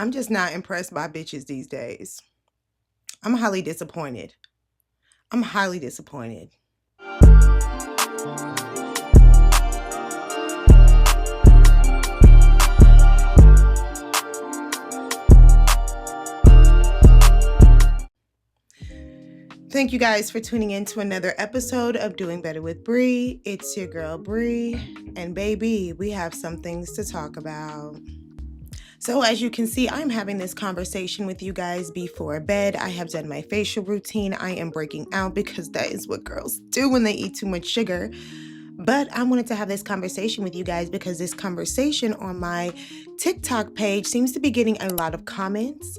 I'm just not impressed by bitches these days. I'm highly disappointed. I'm highly disappointed. Thank you guys for tuning in to another episode of Doing Better with Bree. It's your girl Bree, and baby, we have some things to talk about. So as you can see, I'm having this conversation with you guys before bed. I have done my facial routine. I am breaking out because that is what girls do when they eat too much sugar. But I wanted to have this conversation with you guys because this conversation on my TikTok page seems to be getting a lot of comments.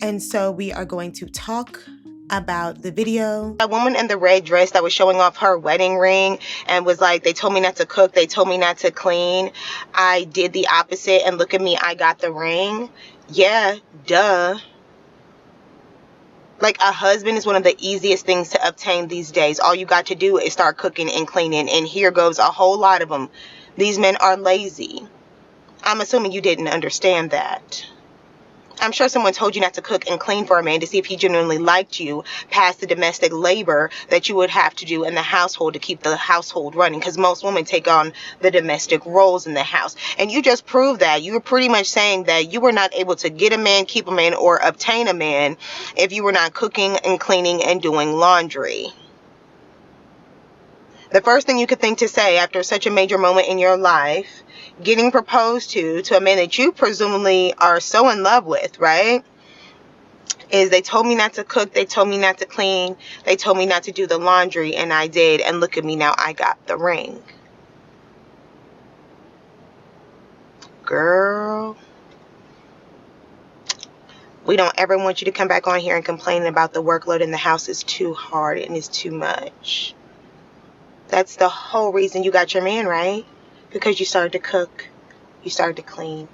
And so we are going to talk about the video. A woman in the red dress that was showing off her wedding ring and was like, they told me not to cook, they told me not to clean. I did the opposite and look at me, I got the ring. Yeah, duh. Like, a husband is one of the easiest things to obtain these days. All you got to do is start cooking and cleaning, and here goes a whole lot of them. These men are lazy. I'm assuming you didn't understand that. I'm sure someone told you not to cook and clean for a man to see if he genuinely liked you past the domestic labor that you would have to do in the household to keep the household running, because most women take on the domestic roles in the house. And you just proved that. You were pretty much saying that you were not able to get a man, keep a man, or obtain a man if you were not cooking and cleaning and doing laundry. The first thing you could think to say after such a major moment in your life, getting proposed to a man that you presumably are so in love with, right, is they told me not to cook, they told me not to clean, they told me not to do the laundry, and I did, and look at me now, I got the ring. Girl, we don't ever want you to come back on here and complain about the workload in the house is too hard and it's too much. That's the whole reason you got your man, right? Because you started to cook, you started to clean,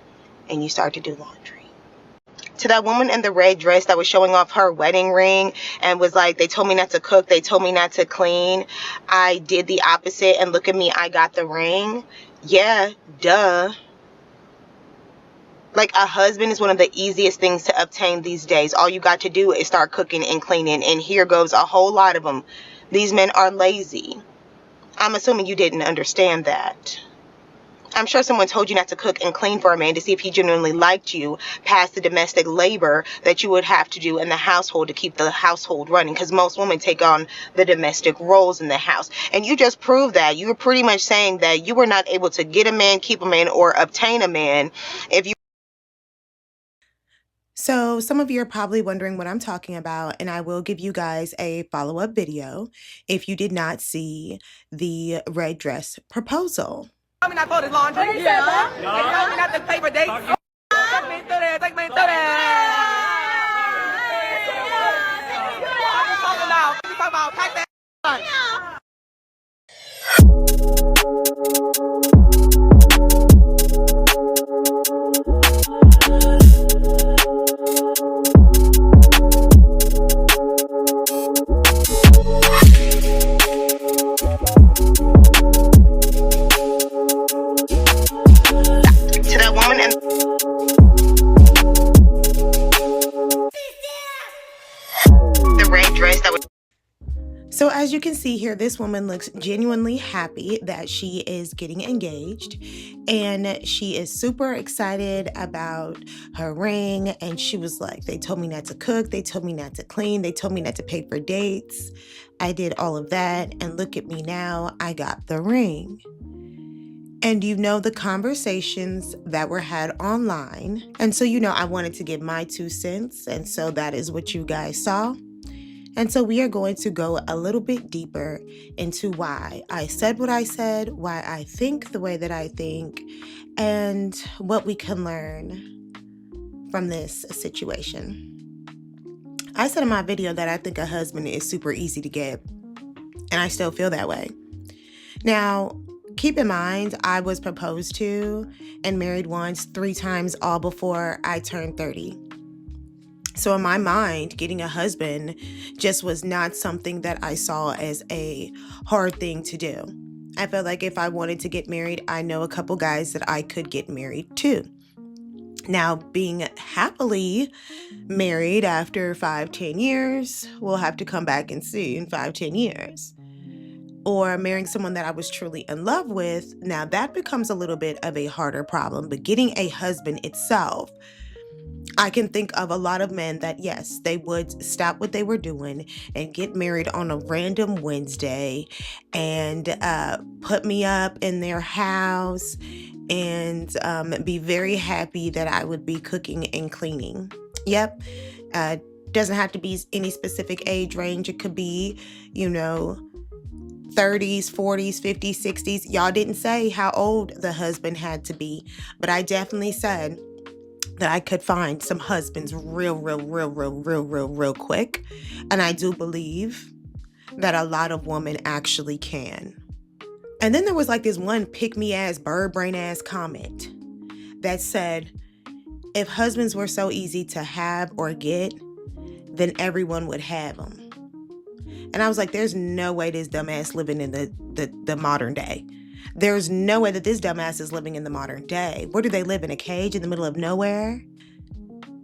and you started to do laundry. To that woman in the red dress that was showing off her wedding ring and was like, they told me not to cook, they told me not to clean. I did the opposite, and look at me, I got the ring. Yeah, duh. Like, a husband is one of the easiest things to obtain these days. All you got to do is start cooking and cleaning, and here goes a whole lot of them. These men are lazy. I'm assuming you didn't understand that. I'm sure someone told you not to cook and clean for a man to see if he genuinely liked you past the domestic labor that you would have to do in the household to keep the household running, because most women take on the domestic roles in the house. And you just proved that. You were pretty much saying that you were not able to get a man, keep a man, or obtain a man if you... So some of you are probably wondering what I'm talking about, and I will give you guys a follow-up video if you did not see the red dress proposal. Tell me not to fold his laundry. Yeah. And tell me not to pay for dates. Take me through there. Take me through there. What are you talking about? What are you talking about? Pack that lunch. So as you can see here, this woman looks genuinely happy that she is getting engaged, and she is super excited about her ring. And she was like, they told me not to cook, they told me not to clean, they told me not to pay for dates. I did all of that, and look at me now, I got the ring. And you know the conversations that were had online. And so, you know, I wanted to give my 2 cents. And so that is what you guys saw. And so we are going to go a little bit deeper into why I said what I said, why I think the way that I think, and what we can learn from this situation. I said in my video that I think a husband is super easy to get, and I still feel that way. Now, keep in mind, I was proposed to and married once, 3 times, all before I turned 30. So in my mind, getting a husband just was not something that I saw as a hard thing to do. I felt like if I wanted to get married, I know a couple guys that I could get married to. Now, being happily married after 5-10 years, we'll have to come back and see in 5-10 years. Or marrying someone that I was truly in love with, now that becomes a little bit of a harder problem. But getting a husband itself, I can think of a lot of men that, yes, they would stop what they were doing and get married on a random Wednesday and put me up in their house and be very happy that I would be cooking and cleaning. Yep. Doesn't have to be any specific age range. It could be, 30s, 40s, 50s, 60s. Y'all didn't say how old the husband had to be, but I definitely said that I could find some husbands real quick. And I do believe that a lot of women actually can. And then there was like this one pick-me-ass, bird brain-ass comment that said, if husbands were so easy to have or get, then everyone would have them. And I was like, there's no way this dumbass living in the modern day. There's no way that this dumbass is living in the modern day. Where do they live? In a cage in the middle of nowhere?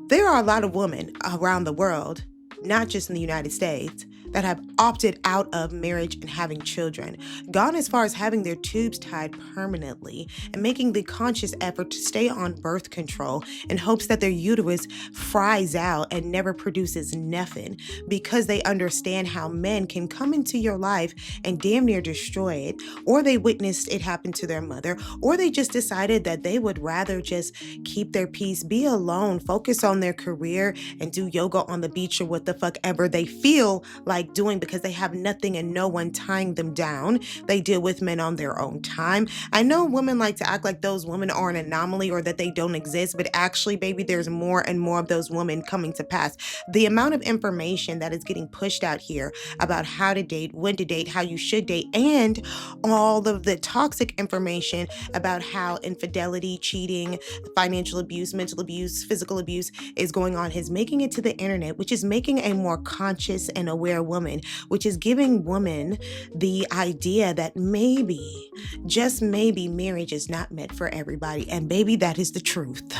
There are a lot of women around the world, not just in the United States, that have opted out of marriage and having children, gone as far as having their tubes tied permanently and making the conscious effort to stay on birth control in hopes that their uterus fries out and never produces nothing, because they understand how men can come into your life and damn near destroy it, or they witnessed it happen to their mother, or they just decided that they would rather just keep their peace, be alone, focus on their career, and do yoga on the beach or what the fuck ever they feel like doing, because they have nothing and no one tying them down. They deal with men on their own time. I know women like to act like those women are an anomaly or that they don't exist, but actually, baby, there's more and more of those women coming to pass. The amount of information that is getting pushed out here about how to date, when to date, how you should date, and all of the toxic information about how infidelity, cheating, financial abuse, mental abuse, physical abuse is going on is making it to the internet, which is making a more conscious and aware woman, which is giving women the idea that maybe, just maybe, marriage is not meant for everybody. And baby, that is the truth.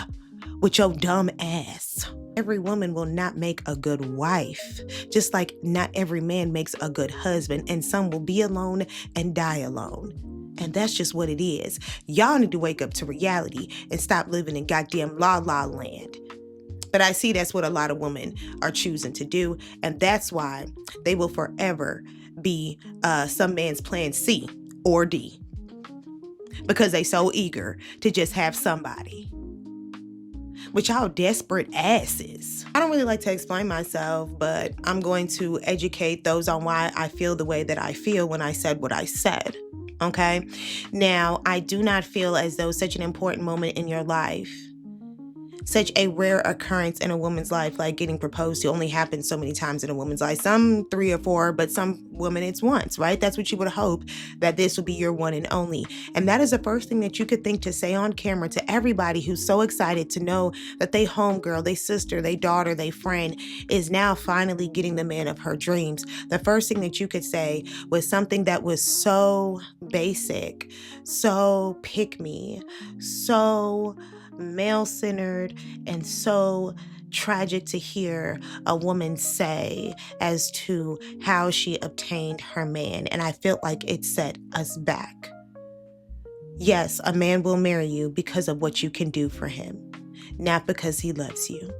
With your dumb ass. Every woman will not make a good wife, just like not every man makes a good husband, and some will be alone and die alone. And that's just what it is. Y'all need to wake up to reality and stop living in goddamn la la land. But I see that's what a lot of women are choosing to do. And that's why they will forever be some man's plan C or D. Because they so eager to just have somebody. With y'all desperate asses. I don't really like to explain myself, but I'm going to educate those on why I feel the way that I feel when I said what I said. Okay? Now, I do not feel as though such an important moment in your life, such a rare occurrence in a woman's life, like getting proposed to, only happens so many times in a woman's life. Some 3 or 4, but some women it's once, right? That's what you would hope, that this would be your one and only. And that is the first thing that you could think to say on camera to everybody who's so excited to know that they homegirl, they sister, they daughter, they friend is now finally getting the man of her dreams. The first thing that you could say was something that was so basic, so pick me, so male-centered, and so tragic to hear a woman say as to how she obtained her man. And I felt like it set us back. Yes, a man will marry you because of what you can do for him, not because he loves you.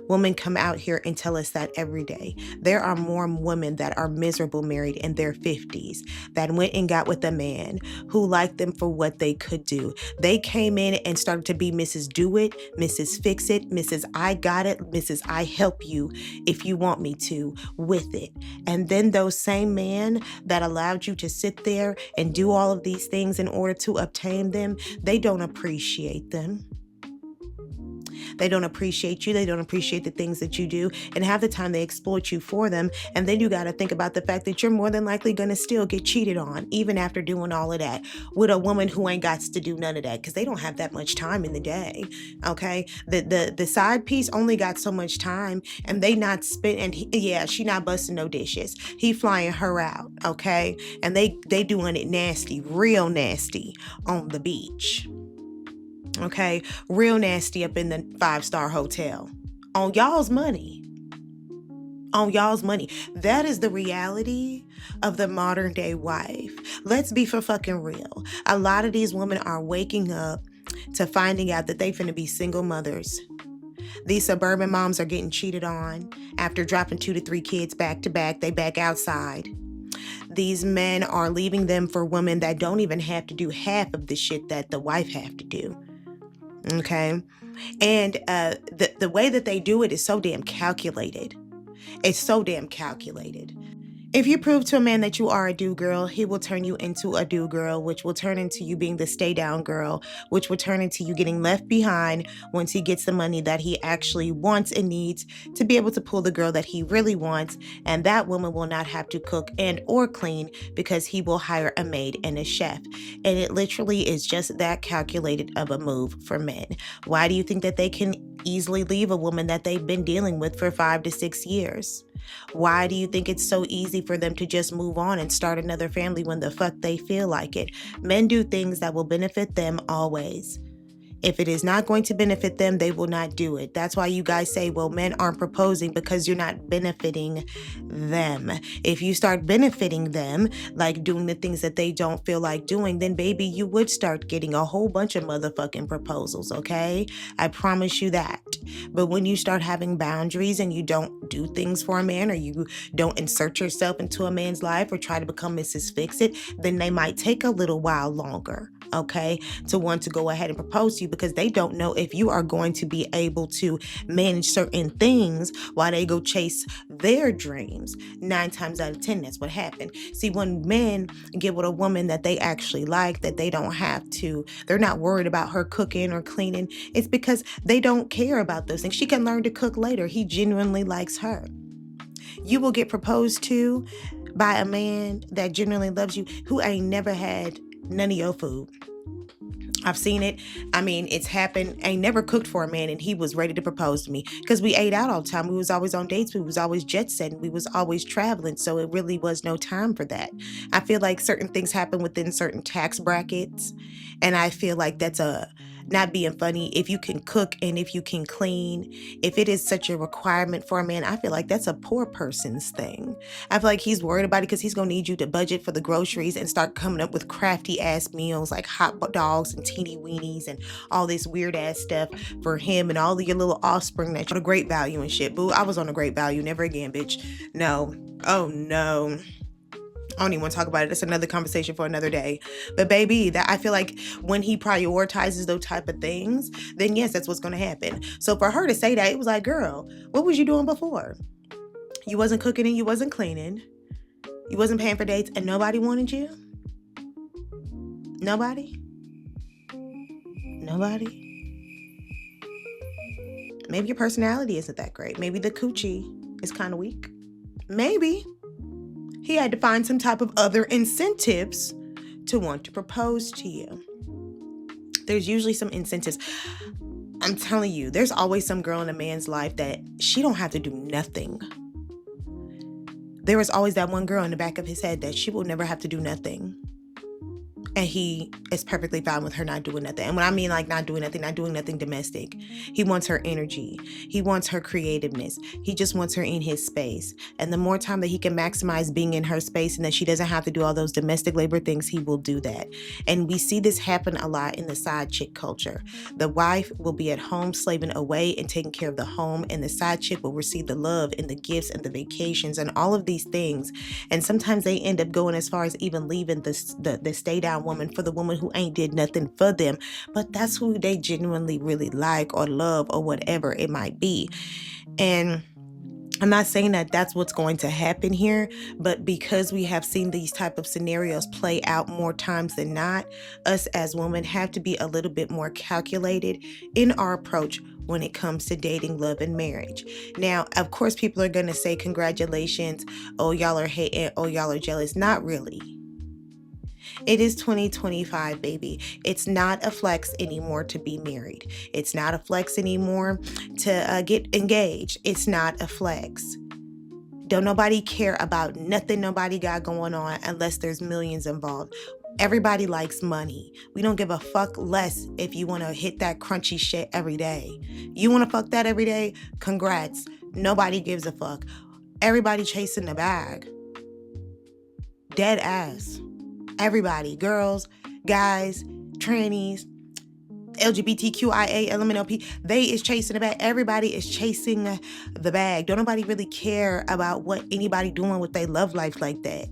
Women come out here and tell us that every day. There are more women that are miserable married in their 50s that went and got with a man who liked them for what they could do. They came in and started to be Mrs. Do It, Mrs. Fix It, Mrs. I Got It, Mrs. I Help You if you want me to with it. And then those same men that allowed you to sit there and do all of these things in order to obtain them, they don't appreciate them. They don't appreciate you. They don't appreciate the things that you do. And half the time they exploit you for them. And then you got to think about the fact that you're more than likely going to still get cheated on, even after doing all of that, with a woman who ain't got to do none of that, because they don't have that much time in the day. Okay. The side piece only got so much time, and they not spent, and she not busting no dishes. He flying her out. Okay. And they doing it nasty, real nasty on the beach. Okay, real nasty up in the 5-star hotel on y'all's money. On y'all's money. That is the reality of the modern day wife. Let's be for fucking real. A lot of these women are waking up to finding out that they finna be single mothers. These suburban moms are getting cheated on after dropping 2 to 3 kids back to back. They back outside. These men are leaving them for women that don't even have to do half of the shit that the wife have to do. Okay? And the way that they do it is so damn calculated. It's so damn calculated. If you prove to a man that you are a do girl, he will turn you into a do girl, which will turn into you being the stay down girl, which will turn into you getting left behind once he gets the money that he actually wants and needs to be able to pull the girl that he really wants. And that woman will not have to cook and or clean because he will hire a maid and a chef. And it literally is just that calculated of a move for men. Why do you think that they can easily leave a woman that they've been dealing with for 5 to 6 years? Why do you think it's so easy for them to just move on and start another family when the fuck they feel like it? Men do things that will benefit them always. If it is not going to benefit them, they will not do it. That's why you guys say, well, men aren't proposing because you're not benefiting them. If you start benefiting them, like doing the things that they don't feel like doing, then baby, you would start getting a whole bunch of motherfucking proposals, okay? I promise you that. But when you start having boundaries and you don't do things for a man, or you don't insert yourself into a man's life or try to become Mrs. Fix-It, then they might take a little while longer, okay, to want to go ahead and propose to you, because they don't know if you are going to be able to manage certain things while they go chase their dreams. 9 times out of 10, that's what happened. See, when men get with a woman that they actually like, that they don't have to, they're not worried about her cooking or cleaning, it's because they don't care about those things. She can learn to cook later. He genuinely likes her. You will get proposed to by a man that genuinely loves you, who ain't never had none of your food. I've seen it. I mean, it's happened. I ain't never cooked for a man and he was ready to propose to me because we ate out all the time. We was always on dates. We was always jet setting. We was always traveling. So it really was no time for that. I feel like certain things happen within certain tax brackets. And I feel like that's not being funny. If you can cook and if you can clean, if it is such a requirement for a man, I feel like that's a poor person's thing. I feel like he's worried about it because he's going to need you to budget for the groceries and start coming up with crafty ass meals like hot dogs and teeny weenies and all this weird ass stuff for him and all of your little offspring that you're on a great value and shit. Boo, I was on a great value. Never again, bitch. No. Oh no. I don't even want to talk about it. That's another conversation for another day. But baby, that I feel like when he prioritizes those type of things, then yes, that's what's going to happen. So for her to say that, it was like, girl, what was you doing before? You wasn't cooking and you wasn't cleaning. You wasn't paying for dates and nobody wanted you? Nobody? Nobody? Maybe your personality isn't that great. Maybe the coochie is kind of weak. Maybe. He had to find some type of other incentives to want to propose to you. There's usually some incentives. I'm telling you, there's always some girl in a man's life that she don't have to do nothing. There is always that one girl in the back of his head that she will never have to do nothing. And he is perfectly fine with her not doing nothing. And when I mean like not doing nothing domestic, he wants her energy. He wants her creativeness. He just wants her in his space. And the more time that he can maximize being in her space and that she doesn't have to do all those domestic labor things, he will do that. And we see this happen a lot in the side chick culture. The wife will be at home slaving away and taking care of the home, and the side chick will receive the love and the gifts and the vacations and all of these things. And sometimes they end up going as far as even leaving the stay down woman for the woman who ain't did nothing for them, but that's who they genuinely really like or love or whatever it might be. And I'm not saying that that's what's going to happen here, but because we have seen these type of scenarios play out more times than not, us as women have to be a little bit more calculated in our approach when it comes to dating, love, and marriage. Now, of course, people are going to say, congratulations, oh, y'all are hating, oh, y'all are jealous. Not really. It is 2025, baby. It's not a flex anymore to be married. It's not a flex anymore to get engaged. It's not a flex. Don't nobody care about nothing nobody got going on unless there's millions involved. Everybody likes money. We don't give a fuck less if you want to hit that crunchy shit every day. You want to fuck that every day? Congrats. Nobody gives a fuck. Everybody chasing the bag. Dead ass. Everybody. Girls, guys, trannies, LGBTQIA, LMNOP, they is chasing the bag. Everybody is chasing the bag. Don't nobody really care about what anybody doing with their love life like that.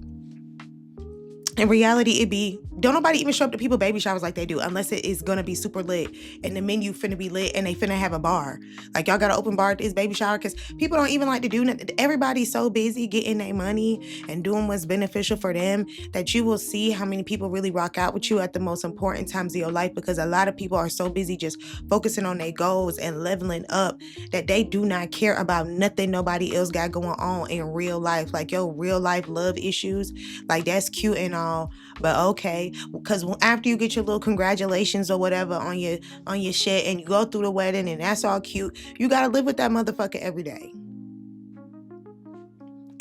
In reality, don't nobody even show up to people baby showers like they do unless it is gonna be super lit and the menu finna be lit and they finna have a bar. Like, y'all got an open bar at this baby shower because people don't even like to do nothing. Everybody's so busy getting their money and doing what's beneficial for them that you will see how many people really rock out with you at the most important times of your life, because a lot of people are so busy just focusing on their goals and leveling up that they do not care about nothing nobody else got going on in real life. Like, yo, real life love issues, like, that's cute and all, but okay, because after you get your little congratulations or whatever on your shit and you go through the wedding and that's all cute, you gotta live with that motherfucker every day.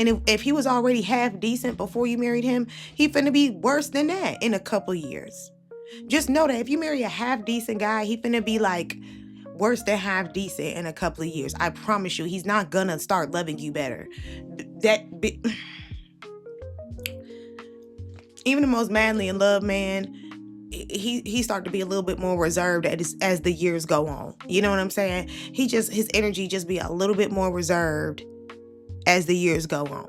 And if he was already half decent before you married him, he finna be worse than that in a couple years. Just know that if you marry a half decent guy, he finna be like worse than half decent in a couple of years. I promise you, he's not gonna start loving you better. Even the most manly in love man, he started to be a little bit more reserved as the years go on. You know what I'm saying? His energy just be a little bit more reserved as the years go on.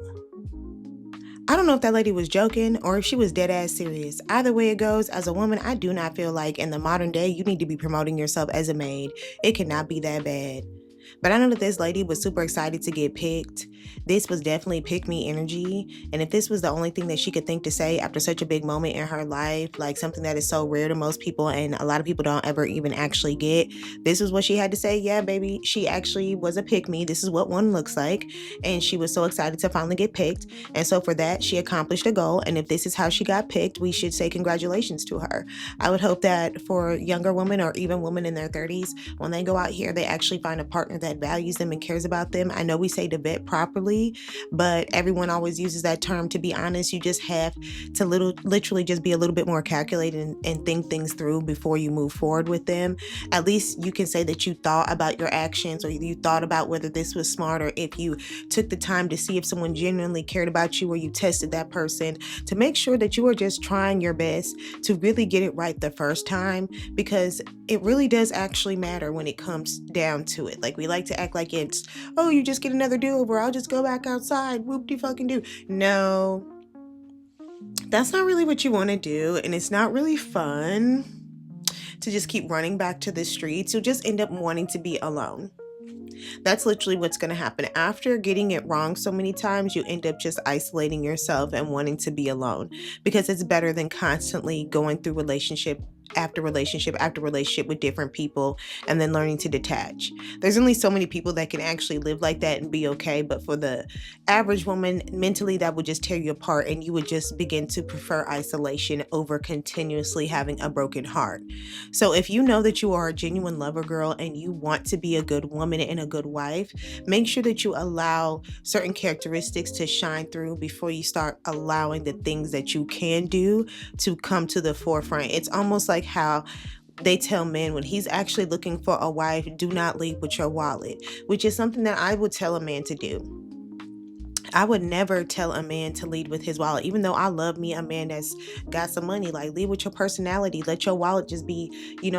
I don't know if that lady was joking or if she was dead ass serious. Either way it goes, as a woman, I do not feel like in the modern day you need to be promoting yourself as a maid. It cannot be that bad. But I know that this lady was super excited to get picked. This was definitely pick me energy. And if this was the only thing that she could think to say after such a big moment in her life, like something that is so rare to most people and a lot of people don't ever even actually get, this is what she had to say. Yeah, baby, she actually was a pick me. This is what one looks like. And she was so excited to finally get picked. And so for that, she accomplished a goal. And if this is how she got picked, we should say congratulations to her. I would hope that for younger women or even women in their 30s, when they go out here, they actually find a partner that values them and cares about them. I know we say to vet properly, but everyone always uses that term. To be honest, you just have to literally just be a little bit more calculated and think things through before you move forward with them. At least you can say that you thought about your actions, or you thought about whether this was smart, or if you took the time to see if someone genuinely cared about you, or you tested that person to make sure that you are just trying your best to really get it right the first time, because it really does actually matter when it comes down to it. Like, we like to act like it's, oh, you just get another do-over, I'll just go back outside, whoop-de-fucking-do. No, that's not really what you want to do, and it's not really fun to just keep running back to the streets. You'll just end up wanting to be alone. That's literally what's going to happen. After getting it wrong so many times, you end up just isolating yourself and wanting to be alone, because it's better than constantly going through relationship after relationship after relationship with different people and then learning to detach. There's only so many people that can actually live like that and be okay, but for the average woman, mentally that would just tear you apart, and you would just begin to prefer isolation over continuously having a broken heart. So if you know that you are a genuine lover girl and you want to be a good woman and a good wife, make sure that you allow certain characteristics to shine through before you start allowing the things that you can do to come to the forefront. It's almost like how they tell men when he's actually looking for a wife, do not lead with your wallet, which is something that I would tell a man to do. I would never tell a man to lead with his wallet, even though I love me a man that's got some money. Like, lead with your personality. Let your wallet just be,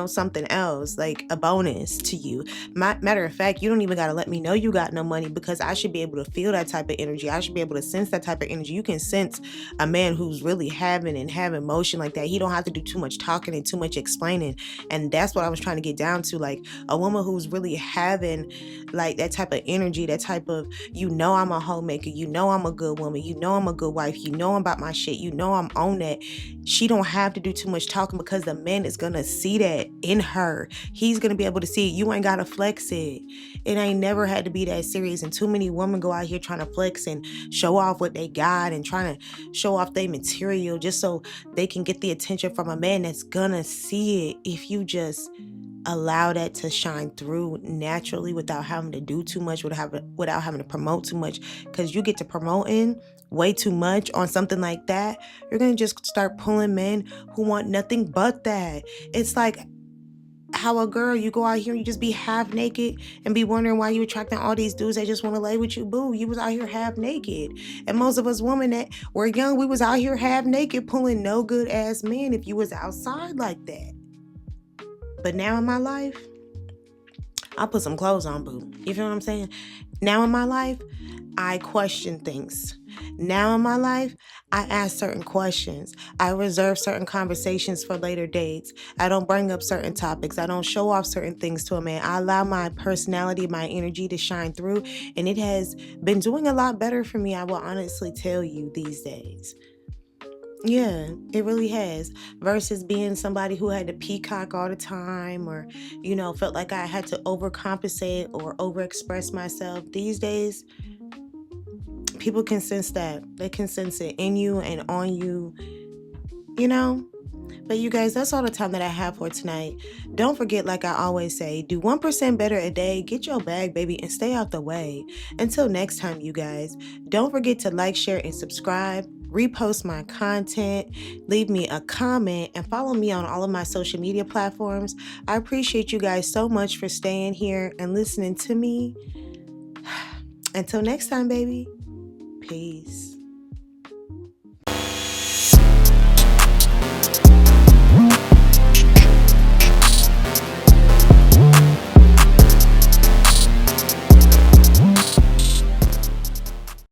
something else, like a bonus to you. Matter of fact, you don't even got to let me know you got no money, because I should be able to feel that type of energy. I should be able to sense that type of energy. You can sense a man who's really having emotion like that. He don't have to do too much talking and too much explaining. And that's what I was trying to get down to. Like, a woman who's really having like that type of energy, that type of, I'm a homemaker, I'm a good woman, I'm a good wife, I'm about my shit, I'm on that. She don't have to do too much talking, because the man is gonna see that in her. He's gonna be able to see it. You ain't gotta flex it. It ain't never had to be that serious. And too many women go out here trying to flex and show off what they got and trying to show off their material just so they can get the attention from a man that's gonna see it if you just allow that to shine through naturally without having to do too much, without having to promote too much. Because you get to promoting way too much on something like that, you're going to just start pulling men who want nothing but that. It's like how a girl, you go out here and you just be half naked and be wondering why you attracting all these dudes that just want to lay with you. Boo, you was out here half naked. And most of us women that were young, we was out here half naked pulling no good ass men if you was outside like that. But now in my life, I'll put some clothes on, boo. You feel what I'm saying? Now in my life, I question things. Now in my life, I ask certain questions. I reserve certain conversations for later dates. I don't bring up certain topics. I don't show off certain things to a man. I allow my personality, my energy to shine through. And it has been doing a lot better for me, I will honestly tell you, these days. Yeah, it really has. Versus being somebody who had to peacock all the time or, felt like I had to overcompensate or overexpress myself. These days, people can sense that. They can sense it in you and on you, you know? But you guys, that's all the time that I have for tonight. Don't forget, like I always say, do 1% better a day, get your bag, baby, and stay out the way. Until next time, you guys, don't forget to like, share, and subscribe. Repost my content, leave me a comment, and follow me on all of my social media platforms. I appreciate you guys so much for staying here and listening to me. Until next time, baby. Peace.